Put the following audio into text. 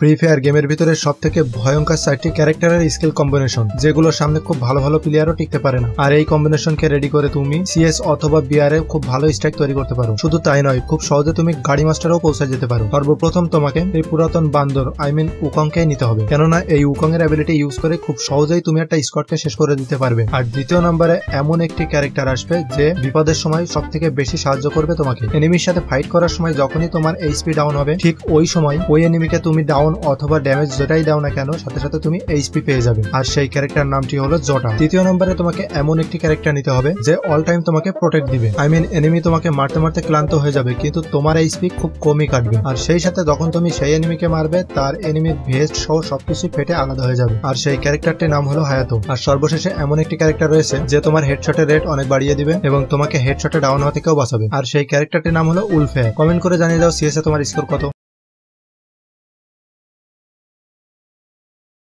Free fire গেমের ভিতরে সব থেকে ভয়ঙ্কর 4টি ক্যারেক্টারের স্কিল কম্বিনেশন, যেগুলোর সামনে খুব ভালো ভালো প্লেয়ারও টিকতে পারে না। আর এই কম্বিনেশনকে রেডি করে তুমি সিএস অথবা বিআরে খুব ভালো স্ট্রাইক তৈরি করতে পারো। শুধু তাই নয়, খুব সহজে তুমি গাড়ি মাস্টারও পৌঁছে যেতে পারো। সর্বপ্রথম তোমাকে এই পুরাতন বান্দর উকংকে নিতে হবে, কেননা এই উকং এর অ্যাবিলিটি ইউজ করে খুব সহজেই তুমি একটা স্কোয়াডকে শেষ করে দিতে পারবে। আর দ্বিতীয় নম্বরে এমন একটি ক্যারেক্টার আসবে যে বিপদের সময় সব থেকে বেশি সাহায্য করবে তোমাকে। এনিমির সাথে ফাইট করার সময় যখনই তোমার এইচপি ডাউন হবে, ঠিক ওই সময় ওই এনিমিকে তুমি ডাউন অথবা ড্যামেজ যেটাই দাও না কেন, সাথে সাথে তুমি এইচপি পেয়ে যাবে। আর সেই ক্যারেক্টার নামটি হলো জটা। তৃতীয় নম্বরে তোমাকে এমন একটি ক্যারেক্টার নিতে হবে যে অল টাইম তোমাকে প্রোটেক্ট দিবে। এনিমি তোমাকে মারতে মারতে ক্লান্ত হয়ে যাবে, কিন্তু তোমার এইচপি খুব কমই কাটবে। আর সেই সাথে যখন তুমি সেই এনিমিকে মারবে, তার এনিমির ভেস্ট সহ সবকিছু ফেটে আলাদা হয়ে যাবে। আর সেই ক্যারেক্টারটির নাম হলো হায়াতো। আর সর্বশেষে এমন একটি ক্যারেক্টার রয়েছে যে তোমার হেডশটের রেট অনেক বাড়িয়ে দিবে এবং তোমাকে হেডশটে ডাউন হওয়া থেকেও বাঁচাবে। আর সেই ক্যারেক্টারটির নাম হলো উলফে। কমেন্ট করে জানিয়ে দাও সিএস এ তোমার স্কোর কত।